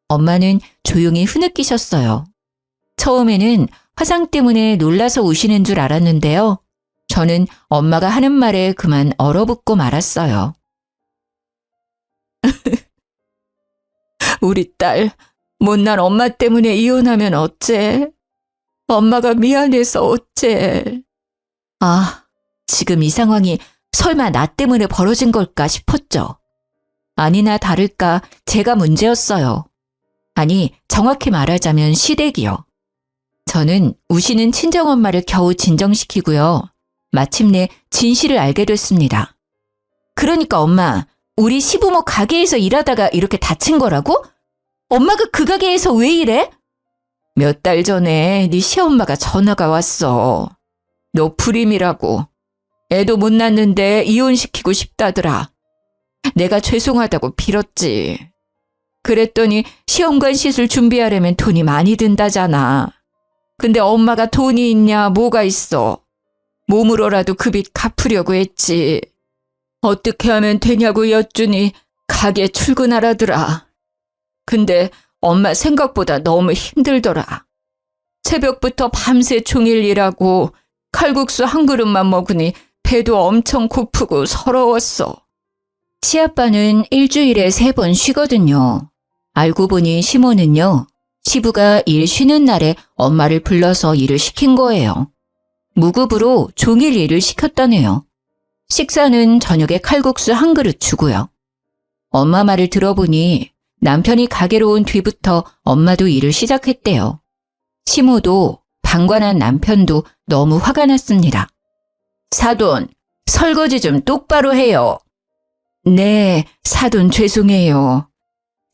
엄마는 조용히 흐느끼셨어요. 처음에는 화상 때문에 놀라서 우시는 줄 알았는데요. 저는 엄마가 하는 말에 그만 얼어붙고 말았어요. 우리 딸, 못난 엄마 때문에 이혼하면 어째? 엄마가 미안해서 어째? 아, 지금 이 상황이 설마 나 때문에 벌어진 걸까 싶었죠. 아니나 다를까 제가 문제였어요. 아니, 정확히 말하자면 시댁이요. 저는 우시는 친정엄마를 겨우 진정시키고요. 마침내 진실을 알게 됐습니다. 그러니까 엄마, 우리 시부모 가게에서 일하다가 이렇게 다친 거라고? 엄마가 그 가게에서 왜 일해? 몇 달 전에 네 시엄마가 전화가 왔어. 너 불임이라고. 애도 못 낳는데 이혼시키고 싶다더라. 내가 죄송하다고 빌었지. 그랬더니 시험관 시술 준비하려면 돈이 많이 든다잖아. 근데 엄마가 돈이 있냐 뭐가 있어. 몸으로라도 그 빚 갚으려고 했지. 어떻게 하면 되냐고 여쭈니 가게 출근하라더라. 근데 엄마 생각보다 너무 힘들더라. 새벽부터 밤새 종일 일하고 칼국수 한 그릇만 먹으니 배도 엄청 고프고 서러웠어. 시아빠는 일주일에 3번 쉬거든요. 알고 보니 시모는요. 시부가 일 쉬는 날에 엄마를 불러서 일을 시킨 거예요. 무급으로 종일 일을 시켰다네요. 식사는 저녁에 칼국수 한 그릇 주고요. 엄마 말을 들어보니 남편이 가게로 온 뒤부터 엄마도 일을 시작했대요. 시모도 방관한 남편도 너무 화가 났습니다. 사돈, 설거지 좀 똑바로 해요. 네, 사돈 죄송해요.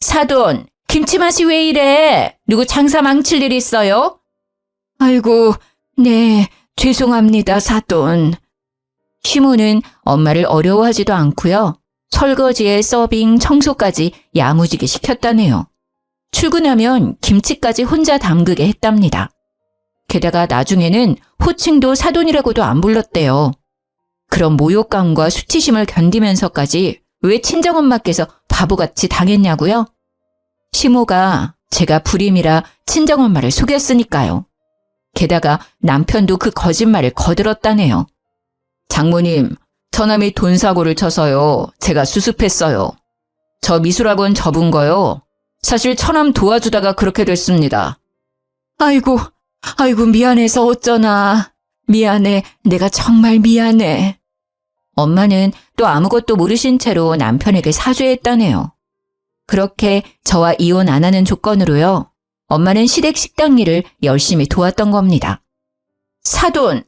사돈, 김치맛이 왜 이래? 누구 장사 망칠 일 있어요? 아이고, 네, 죄송합니다, 사돈. 시모는 엄마를 어려워하지도 않고요. 설거지에 서빙, 청소까지 야무지게 시켰다네요. 출근하면 김치까지 혼자 담그게 했답니다. 게다가 나중에는 호칭도 사돈이라고도 안 불렀대요. 그런 모욕감과 수치심을 견디면서까지 왜 친정엄마께서 바보같이 당했냐고요? 시모가 제가 불임이라 친정엄마를 속였으니까요. 게다가 남편도 그 거짓말을 거들었다네요. 장모님, 처남이 돈 사고를 쳐서요. 제가 수습했어요. 저 미술학원 접은 거요. 사실 처남 도와주다가 그렇게 됐습니다. 아이고 미안해서 어쩌나. 미안해. 내가 정말 미안해. 엄마는 또 아무것도 모르신 채로 남편에게 사죄했다네요. 그렇게 저와 이혼 안 하는 조건으로요. 엄마는 시댁 식당 일을 열심히 도왔던 겁니다. 사돈,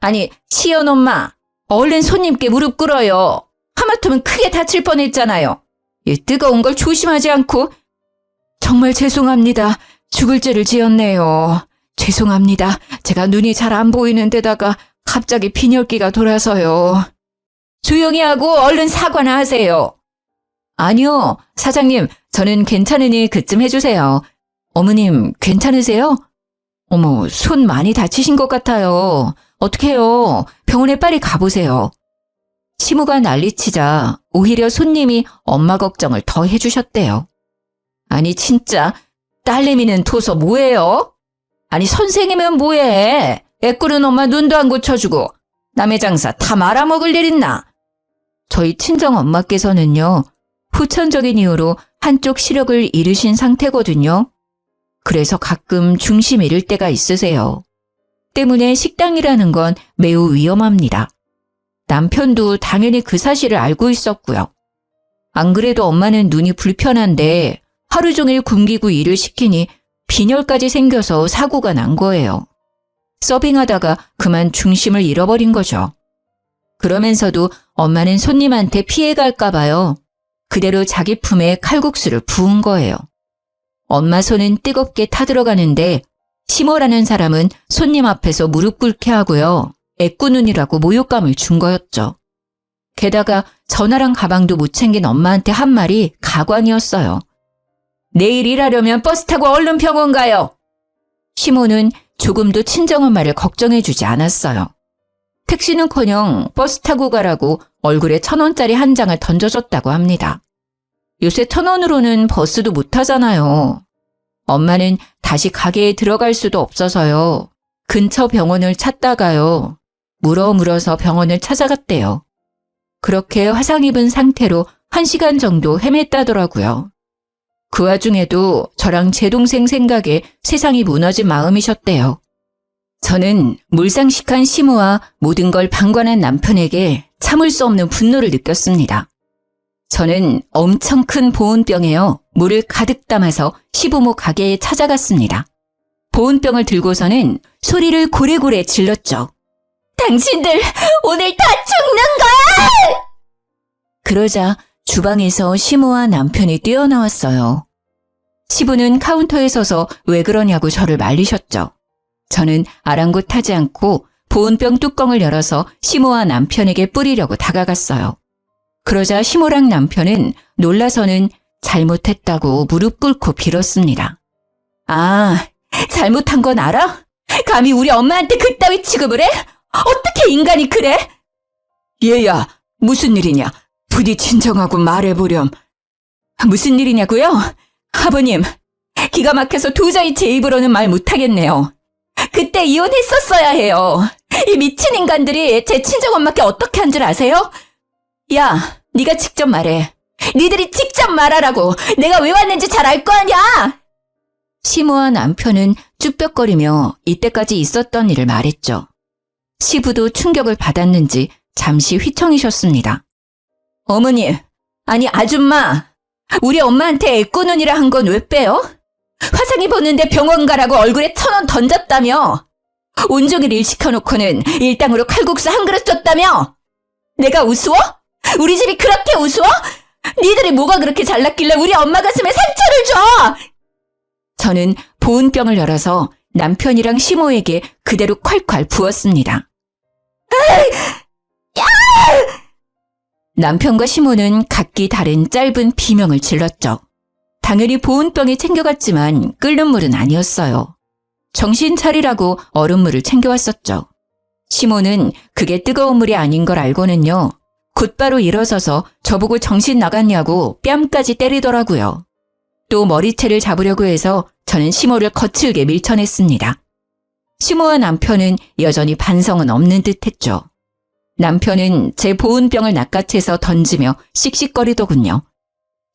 아니 시연엄마, 얼른 손님께 무릎 꿇어요. 하마터면 크게 다칠 뻔했잖아요. 이 뜨거운 걸 조심하지 않고. 정말 죄송합니다. 죽을 죄를 지었네요. 죄송합니다. 제가 눈이 잘 안 보이는 데다가 갑자기 빈혈기가 돌아서요. 조용히 하고 얼른 사과나 하세요. 아니요, 사장님, 저는 괜찮으니 그쯤 해주세요. 어머님, 괜찮으세요? 어머, 손 많이 다치신 것 같아요. 어떡해요? 병원에 빨리 가보세요. 시무가 난리치자 오히려 손님이 엄마 걱정을 더 해주셨대요. 아니 진짜 딸내미는 도서 뭐예요? 아니 선생이면 뭐해? 애꾸는 엄마 눈도 안 고쳐주고 남의 장사 다 말아먹을 일 있나? 저희 친정 엄마께서는요. 후천적인 이유로 한쪽 시력을 잃으신 상태거든요. 그래서 가끔 중심 잃을 때가 있으세요. 때문에 식당이라는 건 매우 위험합니다. 남편도 당연히 그 사실을 알고 있었고요. 안 그래도 엄마는 눈이 불편한데 하루 종일 굶기고 일을 시키니 빈혈까지 생겨서 사고가 난 거예요. 서빙하다가 그만 중심을 잃어버린 거죠. 그러면서도 엄마는 손님한테 피해갈까 봐요. 그대로 자기 품에 칼국수를 부은 거예요. 엄마 손은 뜨겁게 타들어가는데 시모라는 사람은 손님 앞에서 무릎 꿇게 하고요. 애꾸눈이라고 모욕감을 준 거였죠. 게다가 전화랑 가방도 못 챙긴 엄마한테 한 말이 가관이었어요. 내일 일하려면 버스 타고 얼른 병원 가요. 시모는 조금도 친정엄마를 걱정해주지 않았어요. 택시는커녕 버스 타고 가라고 얼굴에 1,000원짜리 한 장을 던져줬다고 합니다. 요새 1,000원으로는 버스도 못 타잖아요. 엄마는 다시 가게에 들어갈 수도 없어서요. 근처 병원을 찾다가요. 물어서 병원을 찾아갔대요. 그렇게 화상 입은 상태로 1시간 정도 헤맸다더라고요. 그 와중에도 저랑 제 동생 생각에 세상이 무너진 마음이셨대요. 저는 몰상식한 시모와 모든 걸 방관한 남편에게 참을 수 없는 분노를 느꼈습니다. 저는 엄청 큰 보온병에요. 물을 가득 담아서 시부모 가게에 찾아갔습니다. 보온병을 들고서는 소리를 고래고래 질렀죠. 당신들 오늘 다 죽는 거야! 그러자 주방에서 시모와 남편이 뛰어나왔어요. 시부는 카운터에 서서 왜 그러냐고 저를 말리셨죠. 저는 아랑곳하지 않고 보온병 뚜껑을 열어서 시모와 남편에게 뿌리려고 다가갔어요. 그러자 시모랑 남편은 놀라서는 잘못했다고 무릎 꿇고 빌었습니다. 아, 잘못한 건 알아? 감히 우리 엄마한테 그따위 취급을 해? 어떻게 인간이 그래? 얘야, 무슨 일이냐? 부디 진정하고 말해보렴. 무슨 일이냐고요? 아버님, 기가 막혀서 도저히 제 입으로는 말 못하겠네요. 그때 이혼했었어야 해요. 이 미친 인간들이 제 친정엄마께 어떻게 한 줄 아세요? 야, 네가 직접 말해. 니들이 직접 말하라고. 내가 왜 왔는지 잘 알 거 아냐? 시모와 남편은 쭈뼛거리며 이때까지 있었던 일을 말했죠. 시부도 충격을 받았는지 잠시 휘청이셨습니다. 어머니, 아니 아줌마, 우리 엄마한테 애꾸눈이라 한 건 왜 빼요? 화상 입었는데 병원 가라고 얼굴에 1,000원 던졌다며? 온종일 일 시켜놓고는 일당으로 칼국수 한 그릇 줬다며? 내가 우스워? 우리 집이 그렇게 우스워? 니들이 뭐가 그렇게 잘났길래 우리 엄마 가슴에 상처를 줘? 저는 보온병을 열어서 남편이랑 시모에게 그대로 콸콸 부었습니다. 남편과 시모는 각기 다른 짧은 비명을 질렀죠. 당연히 보온병에 챙겨갔지만 끓는 물은 아니었어요. 정신 차리라고 얼음물을 챙겨왔었죠. 시모는 그게 뜨거운 물이 아닌 걸 알고는요. 곧바로 일어서서 저보고 정신 나갔냐고 뺨까지 때리더라고요. 또 머리채를 잡으려고 해서 저는 시모를 거칠게 밀쳐냈습니다. 시모와 남편은 여전히 반성은 없는 듯했죠. 남편은 제 보온병을 낚아채서 던지며 씩씩거리더군요.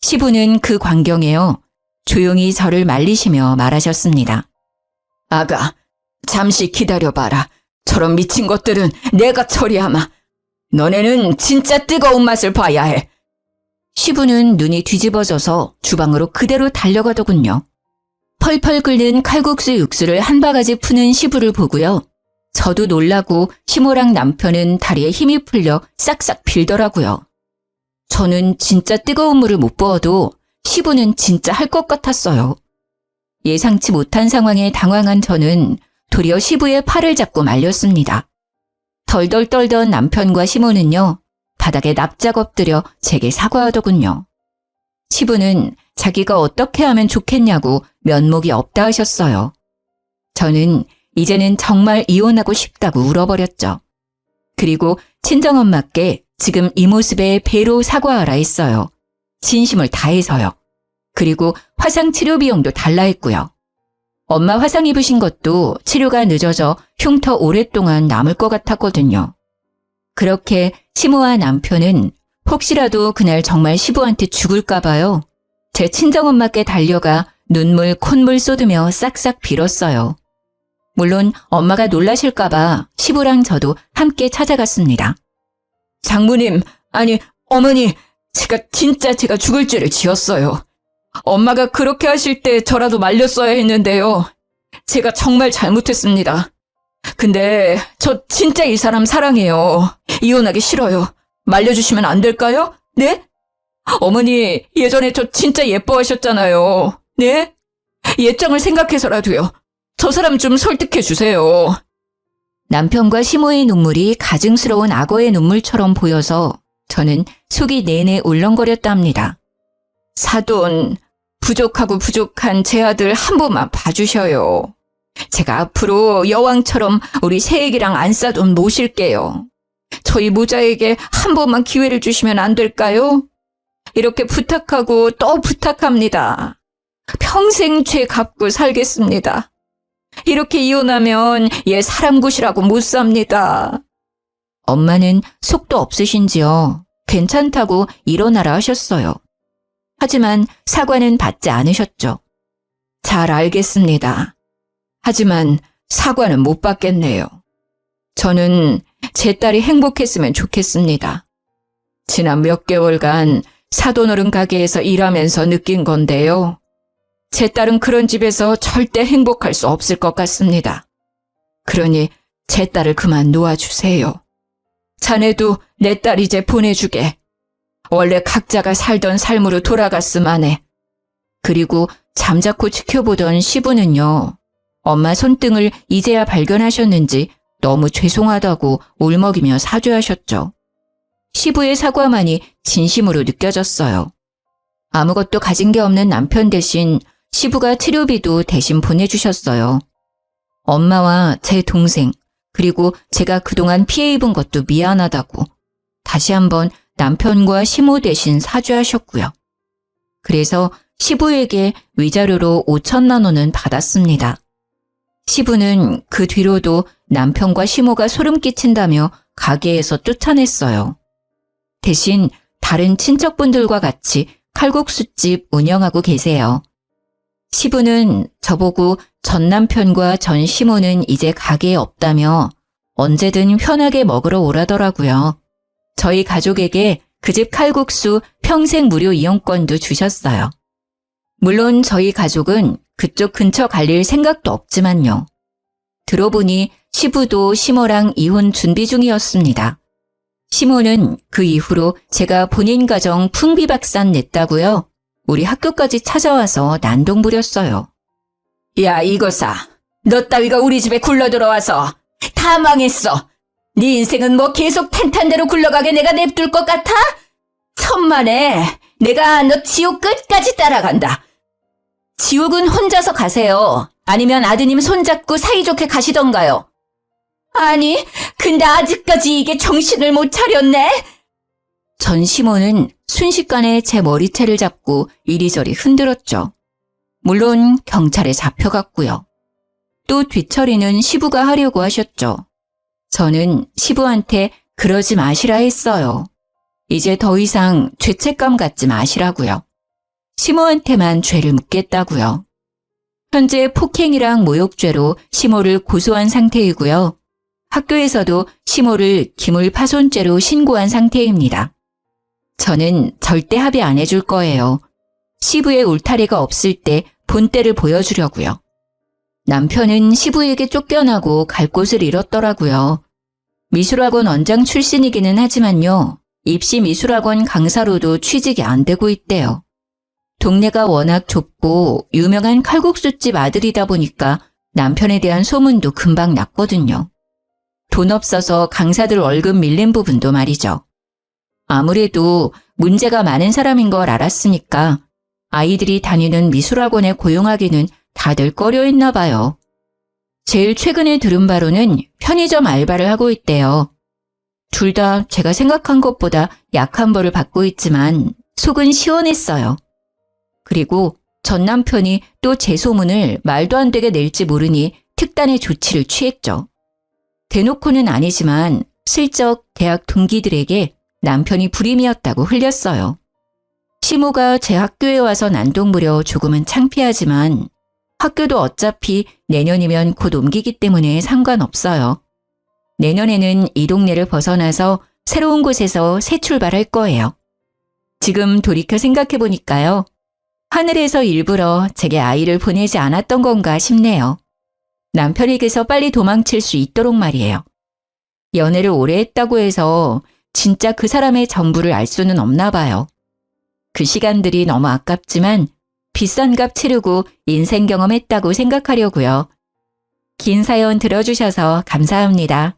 시부는 그 광경에요. 조용히 저를 말리시며 말하셨습니다. 아가, 잠시 기다려봐라. 저런 미친 것들은 내가 처리하마. 너네는 진짜 뜨거운 맛을 봐야 해. 시부는 눈이 뒤집어져서 주방으로 그대로 달려가더군요. 펄펄 끓는 칼국수 육수를 한 바가지 푸는 시부를 보고요. 저도 놀라고 시모랑 남편은 다리에 힘이 풀려 싹싹 빌더라고요. 저는 진짜 뜨거운 물을 못 부어도 시부는 진짜 할 것 같았어요. 예상치 못한 상황에 당황한 저는 도리어 시부의 팔을 잡고 말렸습니다. 덜덜 떨던 남편과 시모는요, 바닥에 납작 엎드려 제게 사과하더군요. 시부는 자기가 어떻게 하면 좋겠냐고 면목이 없다 하셨어요. 저는 이제는 정말 이혼하고 싶다고 울어버렸죠. 그리고 친정엄마께 지금 이 모습에 배로 사과하라 했어요. 진심을 다해서요. 그리고 화상 치료 비용도 달라 했고요. 엄마 화상 입으신 것도 치료가 늦어져 흉터 오랫동안 남을 것 같았거든요. 그렇게 시모와 남편은 혹시라도 그날 정말 시부한테 죽을까 봐요. 제 친정엄마께 달려가 눈물 콧물 쏟으며 싹싹 빌었어요. 물론 엄마가 놀라실까 봐 시부랑 저도 함께 찾아갔습니다. 장모님, 아니 어머니, 제가 죽을 죄를 지었어요. 엄마가 그렇게 하실 때 저라도 말렸어야 했는데요. 제가 정말 잘못했습니다. 근데 저 진짜 이 사람 사랑해요. 이혼하기 싫어요. 말려주시면 안 될까요? 네? 어머니, 예전에 저 진짜 예뻐하셨잖아요. 네? 예정을 생각해서라도요. 저 사람 좀 설득해 주세요. 남편과 시모의 눈물이 가증스러운 악어의 눈물처럼 보여서 저는 속이 내내 울렁거렸답니다. 사돈, 부족한 제 아들 한 번만 봐주셔요. 제가 앞으로 여왕처럼 우리 새애기랑 안싸돈 모실게요. 저희 모자에게 한 번만 기회를 주시면 안 될까요? 이렇게 부탁하고 또 부탁합니다. 평생 죄 갚고 살겠습니다. 이렇게 이혼하면 얘 사람 굿이라고 못 삽니다. 엄마는 속도 없으신지요. 괜찮다고 일어나라 하셨어요. 하지만 사과는 받지 않으셨죠. 잘 알겠습니다. 하지만 사과는 못 받겠네요. 저는 제 딸이 행복했으면 좋겠습니다. 지난 몇 개월간 사돈어른 가게에서 일하면서 느낀 건데요. 제 딸은 그런 집에서 절대 행복할 수 없을 것 같습니다. 그러니 제 딸을 그만 놓아주세요. 자네도 내 딸 이제 보내주게. 원래 각자가 살던 삶으로 돌아갔음 해. 그리고 잠자코 지켜보던 시부는요. 엄마 손등을 이제야 발견하셨는지 너무 죄송하다고 울먹이며 사죄하셨죠. 시부의 사과만이 진심으로 느껴졌어요. 아무것도 가진 게 없는 남편 대신 시부가 치료비도 대신 보내주셨어요. 엄마와 제 동생, 그리고 제가 그동안 피해 입은 것도 미안하다고 다시 한번 남편과 시모 대신 사죄하셨고요. 그래서 시부에게 위자료로 5천만 원은 받았습니다. 시부는 그 뒤로도 남편과 시모가 소름 끼친다며 가게에서 쫓아냈어요. 대신 다른 친척분들과 같이 칼국수집 운영하고 계세요. 시부는 저보고 전 남편과 전 시모는 이제 가게에 없다며 언제든 편하게 먹으러 오라더라고요. 저희 가족에게 그 집 칼국수 평생 무료 이용권도 주셨어요. 물론 저희 가족은 그쪽 근처 갈 일 생각도 없지만요. 들어보니 시부도 시모랑 이혼 준비 중이었습니다. 시모는 그 이후로 제가 본인 가정 풍비박산 냈다고요. 우리 학교까지 찾아와서 난동 부렸어요. 야, 이거사. 너 따위가 우리 집에 굴러들어와서 다 망했어. 네 인생은 뭐 계속 탄탄대로 굴러가게 내가 냅둘 것 같아? 천만에 내가 너 지옥 끝까지 따라간다. 지옥은 혼자서 가세요. 아니면 아드님 손잡고 사이좋게 가시던가요. 아니, 근데 아직까지 이게 정신을 못 차렸네. 전 시모는 순식간에 제 머리채를 잡고 이리저리 흔들었죠. 물론 경찰에 잡혀갔고요. 또 뒤처리는 시부가 하려고 하셨죠. 저는 시부한테 그러지 마시라 했어요. 이제 더 이상 죄책감 갖지 마시라고요. 시모한테만 죄를 묻겠다고요. 현재 폭행이랑 모욕죄로 시모를 고소한 상태이고요. 학교에서도 시모를 기물파손죄로 신고한 상태입니다. 저는 절대 합의 안 해줄 거예요. 시부의 울타리가 없을 때 본때를 보여주려고요. 남편은 시부에게 쫓겨나고 갈 곳을 잃었더라고요. 미술학원 원장 출신이기는 하지만요. 입시 미술학원 강사로도 취직이 안 되고 있대요. 동네가 워낙 좁고 유명한 칼국수집 아들이다 보니까 남편에 대한 소문도 금방 났거든요. 돈 없어서 강사들 월급 밀린 부분도 말이죠. 아무래도 문제가 많은 사람인 걸 알았으니까 아이들이 다니는 미술학원에 고용하기는 다들 꺼려했나 봐요. 제일 최근에 들은 바로는 편의점 알바를 하고 있대요. 둘 다 제가 생각한 것보다 약한 벌을 받고 있지만 속은 시원했어요. 그리고 전 남편이 또 제 소문을 말도 안 되게 낼지 모르니 특단의 조치를 취했죠. 대놓고는 아니지만 슬쩍 대학 동기들에게 남편이 불임이었다고 흘렸어요. 시모가 제 학교에 와서 난동부려 조금은 창피하지만 학교도 어차피 내년이면 곧 옮기기 때문에 상관없어요. 내년에는 이 동네를 벗어나서 새로운 곳에서 새 출발할 거예요. 지금 돌이켜 생각해보니까요. 하늘에서 일부러 제게 아이를 보내지 않았던 건가 싶네요. 남편에게서 빨리 도망칠 수 있도록 말이에요. 연애를 오래 했다고 해서 진짜 그 사람의 전부를 알 수는 없나 봐요. 그 시간들이 너무 아깝지만 비싼 값 치르고 인생 경험했다고 생각하려고요. 긴 사연 들어주셔서 감사합니다.